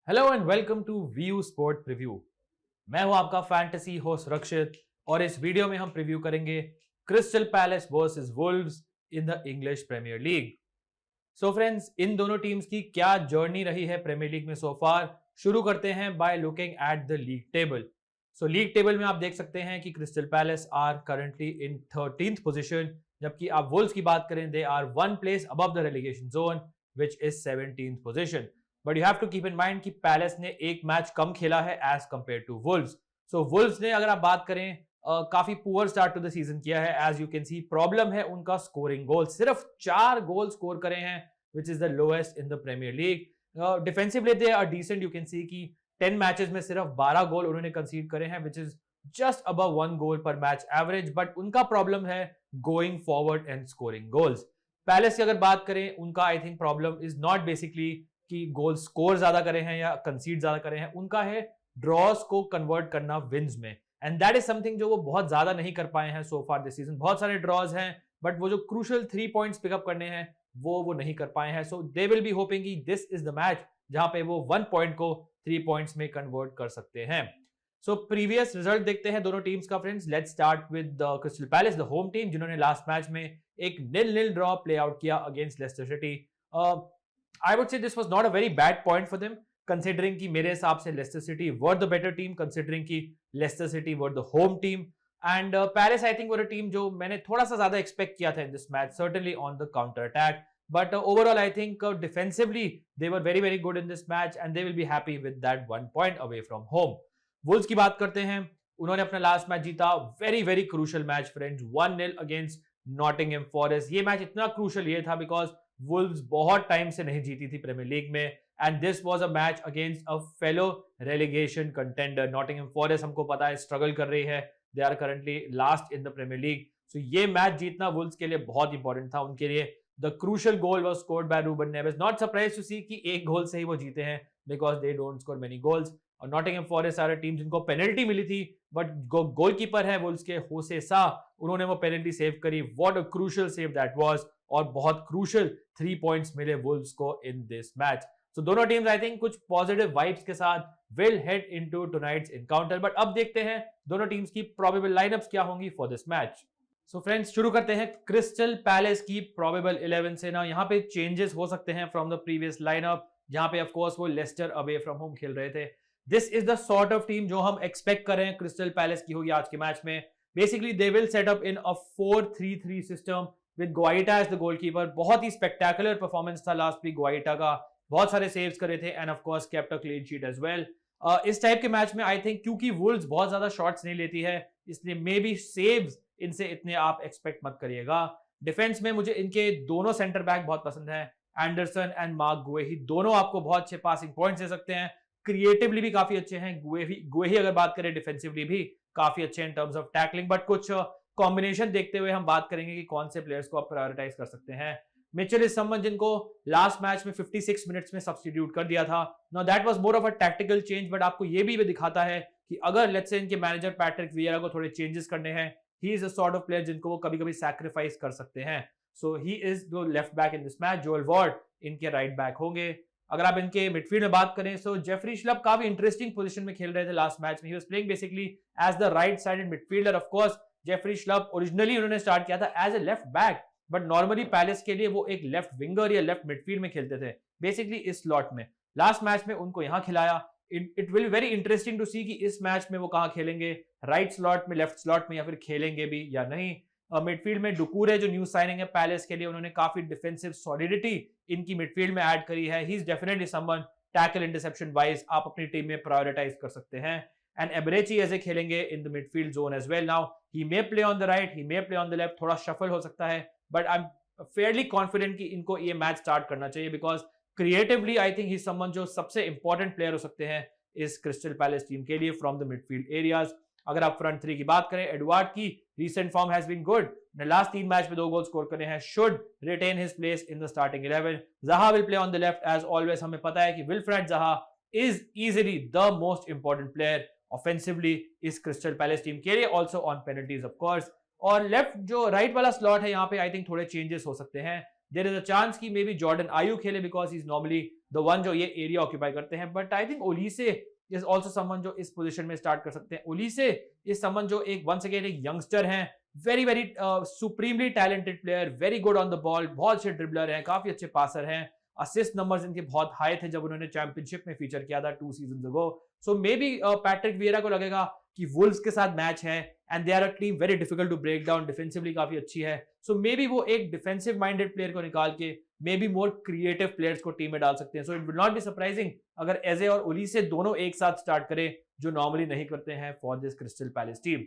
Hello and welcome to view sport preview. मैं हूं आपका फैंटेसी होस्ट रक्षित और इस वीडियो में हम प्रीव्यू करेंगे Crystal Palace versus Wolves in the English Premier League. So friends, इन दोनों टीम्स की क्या जर्नी रही है प्रीमियर लीग में सो फार, शुरू करते हैं by looking at the league table. So league table में आप देख सकते हैं कि Crystal Palace are currently in 13th position, जबकि आप वुल्व्स की बात करें they are one place above the relegation zone which is 17th position. But you have to keep in mind कि पैलेस ने एक मैच कम खेला है as compare to Wolves. So Wolves ने, अगर आप बात करें, काफी poor start to the season किया है। As you can see, problem है उनका स्कोरिंग गोल, सिर्फ 4 गोल स्कोर करे हैं which is the lowest in the Premier League. Defensively they are decent, you can see कि 10 मैचेस में सिर्फ 12 गोल उन्होंने कंसीड करे हैं विच इज जस्ट अबव 1 गोल पर मैच एवरेज। बट उनका प्रॉब्लम है going forward and scoring goals. Palace की अगर बात करें, उनका I think problem is not basically कि गोल स्कोर ज्यादा करे हैं या कंसीड ज्यादा करे हैं, उनका है ड्रॉज को कन्वर्ट करना विन्स में। एंड दैट इज समथिंग जो वो बहुत ज्यादा नहीं कर पाए हैं सो फार दिस सीजन। बहुत सारे ड्रॉज हैं बट वो जो क्रूशियल 3 पॉइंट्स पिकअप करने हैं वो नहीं कर पाए हैं। सो दे विल बी होपिंग कि दिस इज द मैच जहां पे वो 1 पॉइंट को 3 पॉइंट्स में कन्वर्ट कर सकते हैं। सो प्रीवियस रिजल्ट देखते हैं दोनों टीम्स का friends. Let's start with the crystal palace, the home team, जिन्होंने लास्ट मैच में एक 0-0 ड्रॉ प्ले आउट किया against Leicester City. I would say this was not a very bad point for them, considering कि मेरे हिसाब से Leicester City were the better team, considering कि Leicester City were the home team, and Palace I think were a team जो मैंने थोड़ा सा ज्यादा expect किया था in this match, certainly on the counter attack, but overall I think defensively they were very very good in this match and they will be happy with that 1 point away from home. Wolves की बात करते हैं, उन्होंने अपना last match जीता, very very crucial match friends, 1-0 against Nottingham Forest। ये match इतना crucial ये था बिकॉज वुल्व्स बहुत टाइम से नहीं जीती थी प्रीमियर लीग में and this was a match against a fellow relegation contender. Nottingham Forest हमको पता है स्ट्रगल कर रही है, they are currently last in the Premier League. So ये मैच जीतना वुल्व्स के लिए बहुत इंपॉर्टेंट था उनके लिए। The crucial goal was scored by Ruben Neves. Not surprise to see कि एक गोल से ही वो जीते हैं because they don't score many goals. और Nottingham Forest are a team जिनको पेनल्टी मिली थी बट गोलकीपर है वुल्व्स के होसे सा, उन्होंने वो पेनल्टी सेव करी। What a crucial save that was, और बहुत क्रूशियल 3 पॉइंट्स मिले वुल्व्स को इन दिस मैच। सो दोनों टीम्स आई थिंक कुछ पॉजिटिव वाइब्स के साथ will head into tonight's encounter. But अब देखते हैं दोनों टीम्स की प्रोबेबल लाइनअप्स क्या होंगी for this match. So friends, शुरू करते हैं क्रिस्टल पैलेस की प्रोबेबल 11 से। ना यहाँ पे चेंजेस हो सकते हैं फ्रॉम द प्रीवियस लाइनअप, जहां पे ऑफ कोर्स वो लेस्टर अवे फ्रॉम होम खेल रहे थे। This is the sort of team जो हम एक्सपेक्ट कर रहे हैं क्रिस्टल पैलेस की होगी आज के मैच में। Basically they will set up in a 4-3-3 system with Guaita as the goalkeeper. बहुत ही स्पेक्टेकुलर परफॉर्मेंस था लास्ट वीक गुआइटा का, बहुत सारे सेव्स करे थे and of course kept a clean sheet as well. इस टाइप के मैच में आई थिंक क्योंकि वुल्व्स बहुत ज्यादा शॉट्स नहीं लेती है, इसलिए मे बी सेव्स इनसे इतने आप एक्सपेक्ट मत करिएगा। डिफेंस में मुझे इनके दोनों सेंटर बैक बहुत पसंद है, एंडरसन एंड मार्क गुएही। दोनों आपको बहुत अच्छे पासिंग पॉइंट्स दे सकते हैं, क्रिएटिवली भी काफी अच्छे हैं। गुएही अगर बात करें डिफेंसिवली भी काफी अच्छे in terms of tackling. But कुछ कॉम्बिनेशन देखते हुए हम बात करेंगे कि कौन से प्लेयर्स को आप प्रायोरिटाइज कर सकते हैं। मिचेल इज समवन जिनको लास्ट मैच में 56 मिनट्स में सब्स्टिट्यूट कर दिया था। Now that was more of a tactical change, but आपको ये भी दिखाता है कि अगर लेट्स से इनके मैनेजर पैट्रिक वियेरा को थोड़े चेंजेस करने हैं, he is a sort of player जिनको वो कभी-कभी सैक्रिफाइस कर सकते हैं। So he is the left back in this match. Joel Ward इनके राइट बैक होंगे। अगर आप इनके मिडफील्ड में बात करें, सो जेफरी श्लप काफी इंटरेस्टिंग पोजीशन में खेल रहे थे लास्ट मैच में। He was playing basically as the right sided midfielder. Of course Jeffrey Schlupp originally उन्होंने स्टार्ट किया था as a left back, but normally Palace के लिए वो एक लेफ्ट विंगर या लेफ्ट मिडफील्ड में खेलते थे, बेसिकली इस स्लॉट में। लास्ट मैच में उनको यहां खिलाया। It will very interesting to see कि इस मैच में वो कहां खेलेंगे, राइट स्लॉट में, लेफ्ट स्लॉट में, या फिर खेलेंगे भी या नहीं। मिडफील्ड में डुकूरे जो न्यू साइनिंग है पैलेस के लिए, उन्होंने काफी डिफेंसिव सॉलिडिटी इनकी मिडफील्ड में ऐड करी है। He is definitely someone tackle interception wise आप अपनी टीम में प्रायोरिटाइज कर सकते हैं। एंड एबरेची ऐसे खेलेंगे in the midfield zone as well. Now he may play on the right, he may play on the left, थोड़ा shuffle हो सकता है, but I am fairly confident कि इनको ये मैच स्टार्ट करना चाहिए because creatively I think he someone जो सबसे इंपॉर्टेंट प्लेयर हो सकते हैं इस क्रिस्टल पैलेस टीम के लिए फ्रॉम द मिडफील्ड एरियाज। अगर आप फ्रंट 3 की बात करें, एडवार्ड की recent form has been good, last 3 match में 2 गोल स्कोर करे हैं, should retain his place in the starting 11। Zaha will play on the left as always. हमें पता है कि Wilfried Zaha is easily the most important player offensively इस Crystal Palace team के लिए, also on penalties of course. और left जो right वाला स्लॉट है यहाँ पे आई थिंक थोड़े चेंजेस हो सकते हैं। देयर इज अ चांस कि मे बी जॉर्डन आयू खेले because he is normally the one जो ये एरिया ऑक्यूपाई करते हैं, but I think Olise is also someone जो इस पोजीशन में स्टार्ट कर सकते हैं। ओलीसे इज समवन जो एक वंस अगेन एक यंगस्टर हैं, very very supremely talented player, very good on the ball, बहुत अच्छे ड्रिबलर हैं, काफी अच्छे पासर हैं। असिस्ट नंबर्स इनके बहुत हाई थे जब उन्होंने चैंपियनशिप में फीचर किया था 2 season ago. So maybe Patrick Vieira को लगेगा कि वुल्व्स के साथ मैच है and they are a team very difficult to break down, defensively काफी अच्छी है। सो मे बी वो एक डिफेंसिव माइंडेड प्लेयर को निकाल के may be more creative players को टीम में डाल सकते हैं। So it will not be surprising अगर एजे और ओलीसे दोनों एक साथ स्टार्ट करें, जो नॉर्मली नहीं करते हैं for this Crystal Palace team.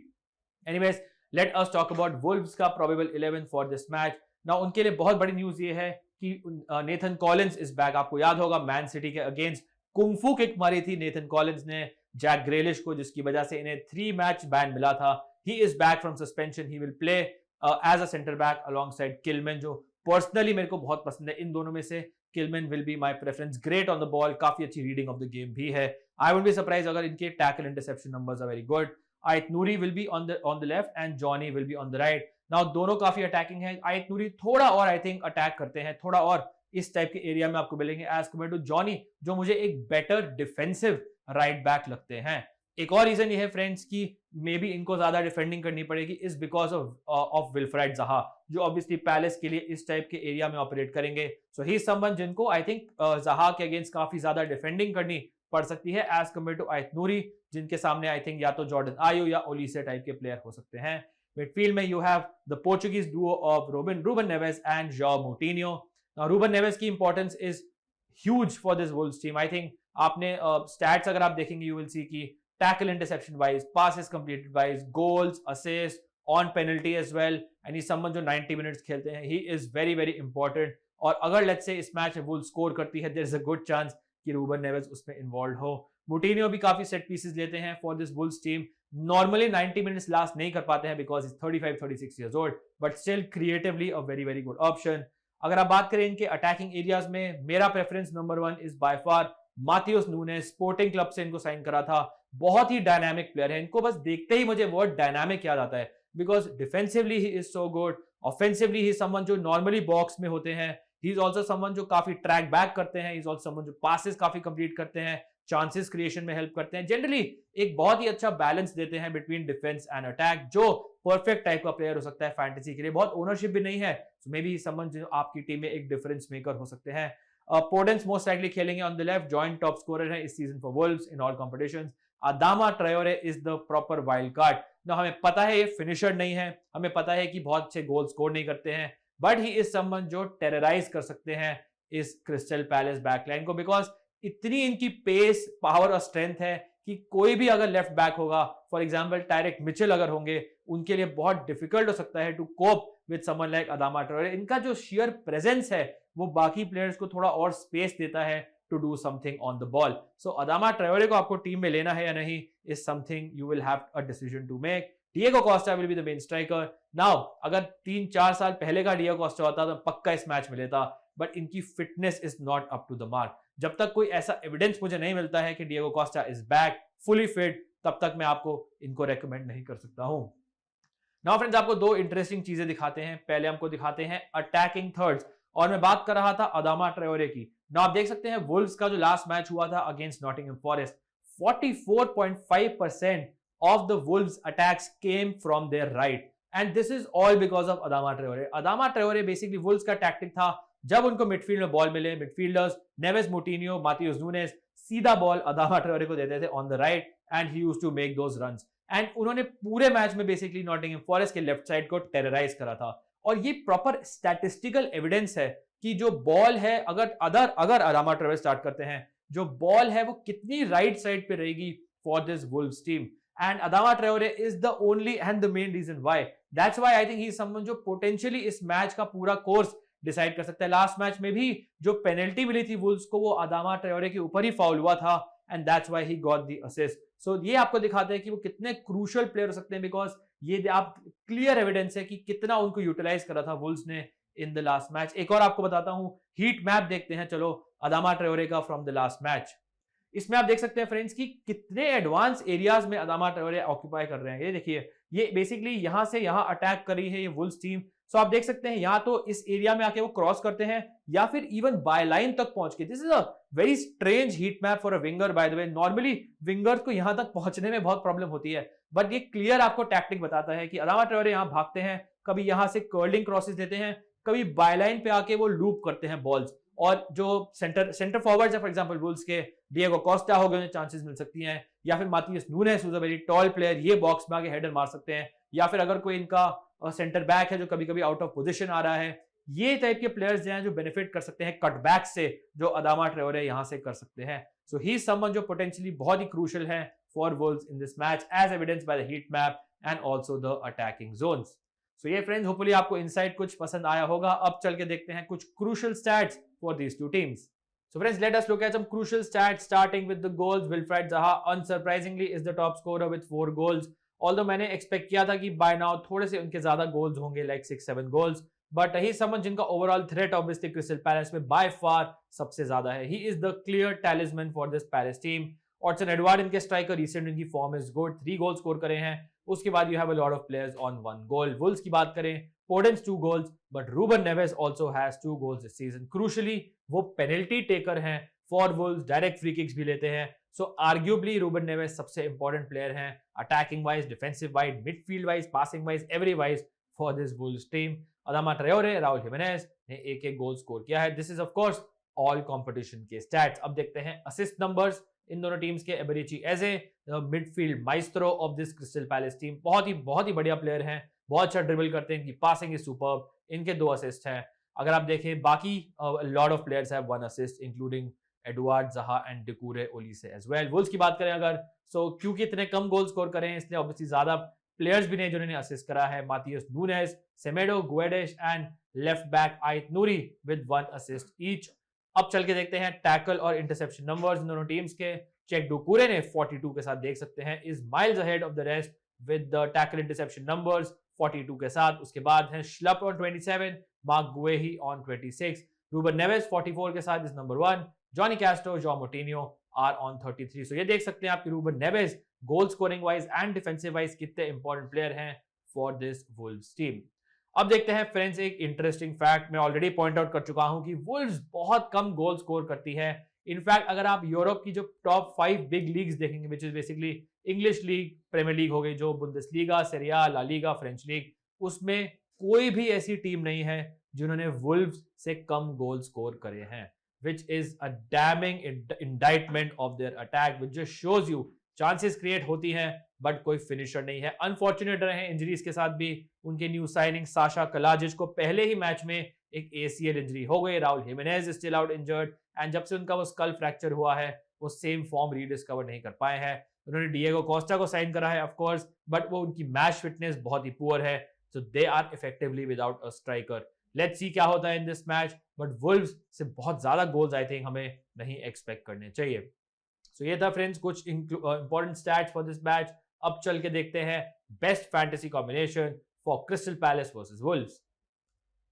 Anyways, let us talk about Wolves का probable 11 for this match. Now उनके लिए बहुत बड़ी न्यूज ये है कि नेथन कॉलिंस इज बैक। आपको याद होगा मैन सिटी के अगेंस्ट कुंफू किक मारी थी नेथन कॉलिंस ने जैक ग्रेलिश को, जिसकी वजह से इन्हें 3 मैच बैन मिला था। He is back from suspension, he will play as a centre back alongside Kilman, जो पर्सनली मेरे को बहुत पसंद है। इन दोनों में से Kilman will be my preference, great on the ball, काफी अच्छी रीडिंग ऑफ द गेम भी है। आई वुड बी सरप्राइज अगर इनके tackle interception numbers are very good. Ait Nouri will be on the left and Jonny will be on the right. Now दोनों काफी attacking है। आयत नूरी थोड़ा और आई थिंक अटैक करते हैं, थोड़ा और इस टाइप के एरिया में आपको मिलेंगे एज कम्पेयर टू जॉनी, जो मुझे एक बेटर डिफेंसिव राइट बैक लगते हैं। एक और रीजन ये है फ्रेंड्स कि मे बी इनको ज्यादा डिफेंडिंग करनी पड़ेगी इज बिकॉज ऑफ विल्फ्रेड ज़हा, जो ऑब्वियसली पैलेस के लिए इस टाइप के एरिया में ऑपरेट करेंगे। सो ही समवन जिनको आई थिंक ज़हा के अगेंस्ट काफी ज्यादा डिफेंडिंग करनी पड़ सकती है एज कम्पेयर टू आयत नूरी, जिनके सामने आई थिंक या तो जॉर्डन आयू या ओलीसे टाइप के प्लेयर हो सकते हैं। मिडफील्ड में you have the Portuguese duo of Ruben Neves and Joao Moutinho. Ruben Neves की importance is huge for this Wolves team. I think आपने स्टैट्स अगर आप देखेंगे यू विल सी की tackle interception wise, passes completed wise, goals, assists, on penalty as well, and he's someone जो 90 minutes खेलते हैं, he is very very important। और अगर let's say इस मैच में Wolves स्कोर करती है, there is a good chance कि रूबन नेवेस उसमें इन्वॉल्व हो। मोटिन्यो भी काफी सेट पीसेस लेते हैं for this Wolves team. Normally 90 minutes last नहीं कर पाते हैं because is 35-36 years old, but still creatively a very very good option. अगर आप बात करें इनके अटैकिंग एरियाज में, मेरा preference number 1 is by far Matheus Nunes. Sporting Club से इनको साइन करा था, बहुत ही डायनामिक प्लेयर है। इनको बस देखते ही मुझे वर्ड डायनामिक याद आता है because defensively he is so good, offensively he someone जो नॉर्मली बॉक्स में होते हैं, ही इज आल्सो समवन जो काफी ट्रैक बैक करते हैं, ही इज आल्सो समवन जो पासेस काफी कंप्लीट करते हैं, चांसेस क्रिएशन में हेल्प करते हैं, जनरली एक बहुत ही अच्छा बैलेंस देते हैं बिटवीन डिफेंस एंड अटैक, जो परफेक्ट टाइप का प्लेयर हो सकता है फैंटेसी के लिए। बहुत ओनरशिप भी नहीं है, सो मे बी समवन जो आपकी टीम में एक डिफरेंस मेकर हो सकते हैं। पोडेंस मोस्ट लाइकली खेलेंगे on the left, joint top scorer है इस season for Wolves in all competitions. Adamah Traore is the proper wild card. ना हमें पता है ये फिनिशर नहीं है, हमें पता है कि बहुत अच्छे गोल स्कोर नहीं करते हैं, बट ही इज समवन जो टेरराइज कर सकते हैं इस क्रिस्टल पैलेस बैकलाइन को, बिकॉज इतनी इनकी पेस, पावर और स्ट्रेंथ है कि कोई भी अगर लेफ्ट बैक होगा, फॉर एग्जांपल टायरेक मिचेल अगर होंगे, उनके लिए बहुत डिफिकल्ट हो सकता है to cope with someone like Adama Traore. इनका जो शेयर प्रेजेंस है वो बाकी प्लेयर्स को थोड़ा और स्पेस देता है to do something on the ball. So Adama Traore को आपको टीम में लेना है या नहीं is something you will have a decision to make. Diego Costa will be the main striker. Now अगर 3-4 साल पहले का Diego Costa होता तो पक्का इस मैच में लेता, but इनकी fitness is not up to the mark. जब तक कोई ऐसा एविडेंस मुझे नहीं मिलता है कि Diego Costa is back fully fit, तब तक मैं आपको इनको रेकमेंड नहीं कर सकता हूं। Now फ्रेंड्स, आपको दो इंटरेस्टिंग चीजें दिखाते हैं। पहले हमको दिखाते हैं अटैकिंग थर्ड्स, और मैं बात कर रहा था अदामा ट्रायोरे की। ना आप देख सकते हैं वुल्व्स का जो लास्ट मैच हुआ था against Nottingham Forest, 44.5% of the Wolves attacks came from there right, and this is all because of Adama Traore. Adama Traore basically Wolves का टैक्टिक था, जब उनको मिडफील्ड में बॉल मिले, midfielders Neves Moutinho, Matheus Nunes सीधा ball Adama Traore को देते थे on the right, and he used to make those runs. And उन्होंने पूरे मैच में बेसिकली नॉटिंघम फॉरेस्ट के लेफ्ट साइड को टेरराइज करा था। और ये प्रॉपर स्टैटिस्टिकल एविडेंस है कि जो बॉल है, अगर अदामा ट्रायोरे स्टार्ट करते हैं, जो बॉल है वो कितनी राइट साइड पे रहेगी for this Wolves team. And Adama Traore is the only and the main reason why, that's why I think he is someone जो पोटेंशियली इस मैच का पूरा कोर्स डिसाइड कर सकता है। लास्ट मैच में भी जो पेनल्टी मिली थी वुल्व्स को, वो अदामा ट्रायोरे के ऊपर ही फाउल हुआ था, and that's why he got the assist. So ये आपको दिखाते हैं कि वो कितने क्रूशियल प्लेयर हो सकते हैं, बिकॉज ये आप क्लियर एविडेंस है कि कितना उनको यूटिलाइज करा था वुल्व्स ने इन द लास्ट मैच। एक और आपको बताता हूं, हीट मैप देखते हैं चलो अदामा ट्रायोरे का फ्रॉम द लास्ट मैच। इसमें आप देख सकते हैं फ्रेंड्स कि कितने एडवांस एरियाज में अदामा ट्रायोरे ऑक्यूपाई कर रहे हैं। ये देखिए, ये बेसिकली यहां से यहां अटैक कर रही है ये वुल्व्स टीम। सो आप देख सकते हैं या तो इस एरिया में आके वो क्रॉस करते हैं या फिर इवन बाय लाइन तक पहुंच के, this is a very strange heat map for a winger by the way. Normally wingers को यहां तक पहुंचने में बहुत प्रॉब्लम होती है, बट ये क्लियर आपको टैक्टिक बताता है कि अदामा ट्रेओरे यहां भागते हैं, कभी यहां से कर्लिंग क्रॉसेस देते हैं, कभी बायलाइन पे आके वो लूप करते हैं बॉल्स, और जो सेंटर फॉरवर्ड है फॉर एग्जांपल वुल्व्स के, डिएगो कोस्टा हो गए, उन्हें चांसेस मिल सकती हैं, या फिर Matheus Nunes who is a very tall player, ये बॉक्स में आके हेडर मार सकते हैं, या फिर अगर कोई इनका सेंटर बैक है जो कभी कभी आउट ऑफ पोजीशन आ रहा है, ये टाइप के प्लेयर्स हैं जो बेनिफिट कर सकते हैं कटबैक से, जो अदामा ट्रेओरे यहां से कर सकते हैं। सो ही इज समवन जो पोटेंशियली बहुत ही क्रूशियल है for Wolves in this match, as evidence by the heat map and also the attacking zones. So ये फ्रेंड्स, होपफुली आपको इनसाइट कुछ पसंद आया होगा। अब चल के देखते हैं कुछ crucial stats for these two teams. So friends, let us look at some crucial stats starting with the goals. Wilfried Zaha unsurprisingly is the top scorer with 4 goals. Although मैंने expect किया था कि by now थोड़े से उनके ज्यादा goals होंगे, like 6-7 goals. But he is someone जिनका overall threat obviously Crystal Palace में by far सबसे ज्यादा है. He is the clear talisman for this Palace team. Orson Edouard इनके स्ट्राइकर, रिसेंट इनकी form is good, 3 goal score करे हैं। उसके बाद you have a lot of players on 1 goal. Wolves की बात करें, Podence 2 goals, but Ruben Neves also has 2 goals this season. Crucially वो पेनल्टी टेकर हैं for Wolves, direct free kicks भी लेते हैं। सो आर्ग्यूबली रूबन नेवेस सबसे important player हैं, attacking wise, defensive wise, midfield wise, passing wise, every wise for this Wolves team. Adama Traore, Raul Jimenez ने एक goal score किया है। This is of course all competition के stats. अब देखते हैं असिस्ट नंबर्स इन दोनों टीम्स के। Eberechi Eze, midfield maestro of this Crystal Palace team, बहुत ही बढ़िया प्लेयर हैं, बहुत अच्छा ड्रिबल करते हैं, इनकी पासिंग इज सुपर्ब, इनके 2 असिस्ट हैं। अगर आप देखें बाकी lot of players have 1 assist including Edouard ज़हा एंड डिकूरे ओलीसे एज वेल। वुल्व्स की बात करें अगर, सो क्योंकि इतने कम गोल स्कोर करें हैं इसलिए ऑब्वियसली ज्यादा प्लेयर्स भी नहीं जिन्होंने असिस्ट करा है। Matheus Nunes, Semedo, Guedes and left back Ait Nouri with 1 assist each. अब चल के देखते हैं टैकल और इंटरसेप्शन नंबर्स इन दोनों टीम्स के। चेक डुकूरे ने 42 के साथ देख सकते हैं, is miles ahead of the rest with the tackle interception numbers 42 के साथ। उसके बाद है Schlupp on 27, Mark Guehi on 26, Ruben Neves 44 के साथ is number 1, Jonny Castro, Joao Moutinho are on 33। So ये देख सकते हैं आपके Ruben Neves goal scoring wise and defensive wise कितने इंपॉर्टेंट प्लेयर हैं फॉर दिस वुल्व्स टीम। अब देखते हैं फ्रेंड्स एक इंटरेस्टिंग फैक्ट, मैं ऑलरेडी पॉइंट आउट कर चुका हूं कि वुल्व्स बहुत कम गोल स्कोर करती है। इनफैक्ट अगर आप यूरोप की जो टॉप 5 बिग लीग्स देखेंगे, which is basically English league, Premier League हो गई, जो Bundesliga, Serie A, La Liga, French league, उसमें कोई भी ऐसी टीम नहीं है जिन्होंने वुल्व्स से कम गोल स्कोर करे हैं, which is a damming indictment of their attack, which just shows you chances create होती हैं बट कोई फिनिशर नहीं है। अनफॉर्चुनेट रहे इंजरीज के साथ भी। उनके न्यू साइनिंग साशा कलाजिच को पहले ही मैच में एक ACL इंजरी हो गई। Raul Jimenez is still out injured and जब से उनका वो स्कल फ्रैक्चर हुआ है वो सेम फॉर्म रीडिस्कवर नहीं कर पाए हैं। उन्होंने डिएगो कोस्टा को साइन करा है ऑफ कोर्स, बट वो उनकी मैच फिटनेस बहुत ही पुअर है, so they are effectively without a striker. Let's see क्या होता है in this match, but Wolves से बहुत ज्यादा गोल्स आई थिंक हमें नहीं एक्सपेक्ट करने चाहिए। सो ये था फ्रेंड्स कुछ important stats for this match. अब चल के देखते हैं best fantasy combination for Crystal Palace versus Wolves.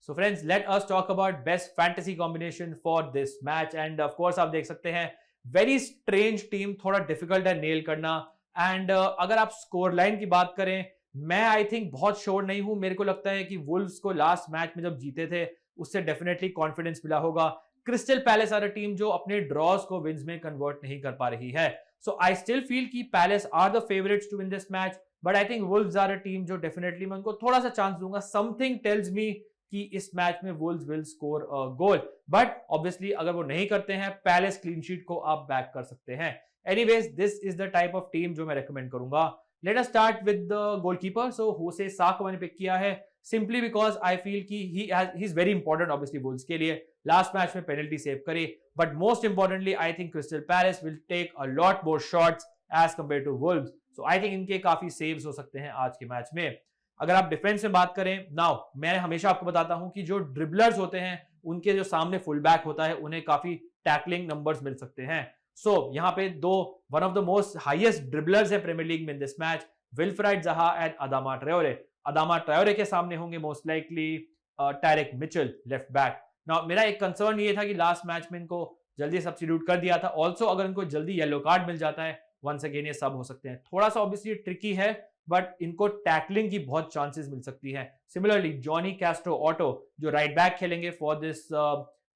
So friends, let us talk about best fantasy combination for this match and of course आप देख सकते हैं very strange team, थोड़ा difficult है nail करना and अगर आप score line की बात करें, मैं I think बहुत श्योर नहीं हूं। मेरे को लगता है कि वुल्व्स को लास्ट मैच में जब जीते थे उससे डेफिनेटली कॉन्फिडेंस मिला होगा। Crystal Palace are a team जो अपने ड्रॉज को विन्स में कन्वर्ट नहीं कर पा रही है। सो आई स्टिल फील कि Palace are the favourites to win this match, but I think Wolves are a team जो डेफिनेटली मैं उनको थोड़ा सा चांस दूंगा। समथिंग टेल्स मी कि इस मैच में Wolves will score a goal, but obviously अगर वो नहीं करते हैं पैलेस क्लीन शीट को आप बैक कर सकते हैं। Anyways this is the type of team जो मैं रेकमेंड करूंगा। Let us start with the goalkeeper. So Jose Sa को मैंने पिक किया है सिंपली बिकॉज आई फील कि he is very important obviously Wolves के लिए। लास्ट मैच में पेनल्टी सेव करे, but most importantly I think Crystal Palace will take a lot more shots as compare to Wolves. So I think इनके काफी saves हो सकते हैं आज के मैच में। अगर आप डिफेंस में बात करें, नाउ मैं हमेशा आपको बताता हूं कि जो ड्रिबलर्स होते हैं उनके जो सामने फुल बैक होता है उन्हें काफी टैकलिंग नंबर्स मिल सकते हैं। सो यहाँ पे दो one of the most highest dribblers है प्रीमियर लीग में in this match, Wilfried Zaha and Adama Traore. Adama Traore के सामने होंगे most likely Tyrick Mitchell left back. Now मेरा एक कंसर्न ये था कि लास्ट मैच में इनको जल्दी सब्स्टिट्यूट कर दिया था। ऑल्सो अगर इनको जल्दी येलो कार्ड मिल जाता है वंस अगेन ये सब हो सकते हैं। थोड़ा सा ऑब्वियसली ट्रिकी है बट इनको टैकलिंग की बहुत चांसेस मिल सकती है। सिमिलरली जॉनी कैस्ट्रो ऑटो जो राइट बैक खेलेंगे for this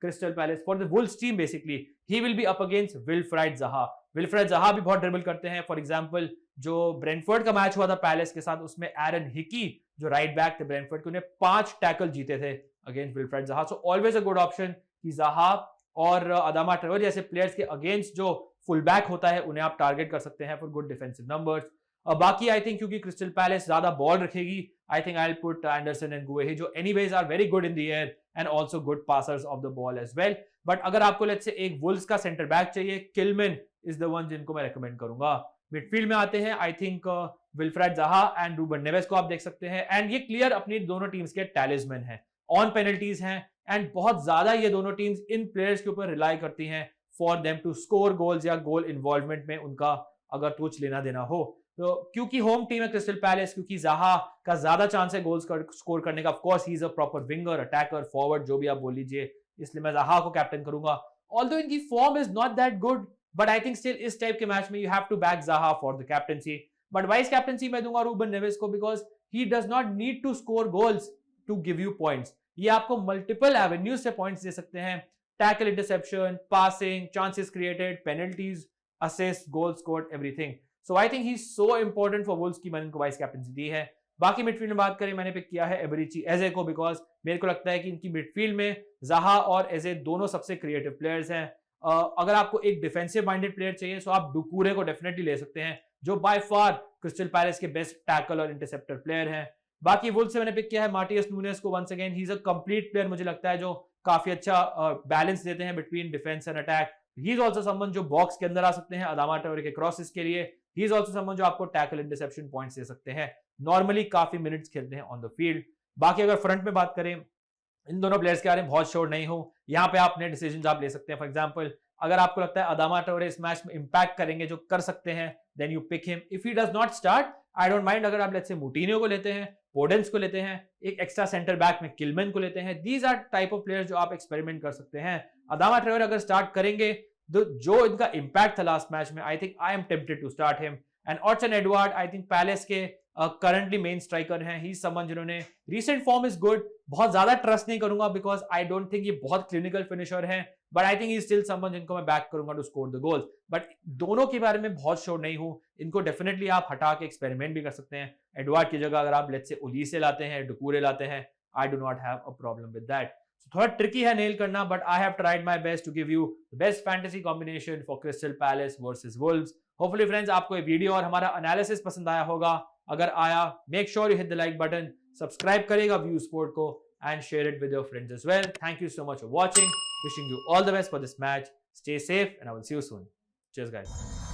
Crystal Palace for the Wolves team basically. He will be up against Wilfried Zaha. Wilfried Zaha भी बहुत ड्रिबल करते हैं. फॉर एग्जाम्पल जो ब्रेंटफोर्ड का मैच हुआ था पैलेस के साथ, उसमें एरन हिकी जो राइट बैक थे ब्रेंटफोर्ड के, उन्हें 5 टैकल जीते थे अगेंस्ट विल्फ्रेड ज़हा. So always a good option कि ज़हा और अदामा ट्रेवर जैसे प्लेयर्स के अगेंस्ट जो फुल बैक होता है उन्हें आप टारगेट कर सकते हैं फॉर गुड डिफेंसिव नंबर्स. बाकी आई थिंक क्योंकि क्रिस्टल पैलेस ज्यादा बॉल रखेगी, I think I will put Anderson and Guehi, जो anyways are very good in the air and also good passers of the ball as well. But अगर आपको let's say एक Wolves का centre back चाहिए, Kilman is the one जिनको मैं recommend करूंगा. Midfield में आते हैं, I think Wilfried Zaha and Ruben Neves को आप देख सकते हैं. एंड ये क्लियर अपनी दोनों टीम्स के टैलिस्मैन हैं, ऑन पेनल्टीज हैं, एंड बहुत ज्यादा ये दोनों टीम्स इन प्लेयर्स के ऊपर रिलाई करती हैं for them to score goals या गोल इन्वॉल्वमेंट में उनका अगर कुछ लेना देना हो. तो क्योंकि होम टीम है क्रिस्टल पैलेस, क्योंकि ज़हा का ज्यादा चांस है गोल्स स्कोर करने का, of course he is a proper winger, attacker, forward, जो भी आप बोल लीजिए, इसलिए मैं ज़हा को कैप्टन करूंगा. ऑल्दो इनकी form is not that good, but I think still इस टाइप के मैच में you have to back Zaha for the captaincy. But vice captaincy मैं दूंगा रूबन नेवेस को, because he does not need to score goals to give you points. ये आपको multiple avenues से points दे सकते हैं. Tackle, interception, passing, chances created, penalties, assist, goal scored, everything. So I think he is so important for Wolves की मैंने इनको vice captaincy दी है. बाकी मिडफील्ड में बात करें, मैंने पिक किया है एबेरेची एजे को, बिकॉज मेरे को लगता है कि इनकी मिडफील्ड में ज़हा और एजे दोनों सबसे क्रिएटिव प्लेयर्स हैं. अगर आपको एक डिफेंसिव माइंडेड प्लेयर चाहिए तो आप डुकूरे को डेफिनेटली ले सकते हैं, जो बाय फार क्रिस्टल पैलेस के बेस्ट टैकल और इंटरसेप्टर प्लेयर हैं. बाकी वुल्व्स से मैंने पिक किया है मार्टियस नूनेस को. Once again he is a complete player, मुझे लगता है, जो काफी अच्छा बैलेंस देते हैं between defence and attack. He is also someone जो बॉक्स के अंदर आ सकते हैं अदामा ट्रेवर के क्रॉसेस के लिए. ही इज आल्सो समवन जो आपको टैकल, इंटरसेप्शन पॉइंट्स दे सकते हैं. नॉर्मली काफी मिनट्स खेलते हैं ऑन द फील्ड. बाकी अगर फ्रंट में बात करें, इन दोनों प्लेयर्स के बारे में बहुत श्योर नहीं हूं. यहाँ पे आप अपने डिसीजन आप ले सकते हैं. फॉर एग्जाम्पल अगर आपको लगता है अदामा ट्रेवर इस मैच में इंपैक्ट करेंगे, जो कर सकते हैं, then you pick him. If he does not start, I don't mind अगर आप लेट्स से मूटिन्यो को लेते हैं, पोडेंस को लेते हैं, एक एक्स्ट्रा सेंटर बैक में किलमैन को लेते हैं. These are type of players जो आप एक्सपेरिमेंट कर सकते हैं. अदामा ट्रेवर अगर स्टार्ट करेंगे, जो इनका इंपैक्ट था लास्ट मैच में, I think I am tempted to start him. And Odsonne Edouard I think Palace के करंटली मेन स्ट्राइकर हैं. ही समवन जिन्होंने रीसेंट फॉर्म इज गुड. बहुत ज्यादा ट्रस्ट नहीं करूंगा बिकॉज आई डोंट थिंक ये बहुत क्लिनिकल फिनिशर हैं, but I think he still someone जिनको मैं बैक करूंगा to score the goals. But दोनों के बारे में बहुत श्योर नहीं हूं. इनको डेफिनेटली आप हटा के एक्सपेरिमेंट भी कर सकते हैं. एडवर्ड की जगह अगर आप लेट्स से उलीसे लाते हैं, डुकूरे लाते हैं, I do not have a problem with that. थोड़ा ट्रिकी है नेल करना, but I have tried my best to give you the best fantasy combination for Crystal Palace versus Wolves. Hopefully friends आपको ये video और हमारा analysis पसंद आया होगा. अगर आया, make sure you hit the like button, subscribe करेगा व्यू स्पोर्ट को, and share it with your friends as well. Thank you so much for watching. Wishing you all the best for this match. Stay safe and I will see you soon. Cheers guys.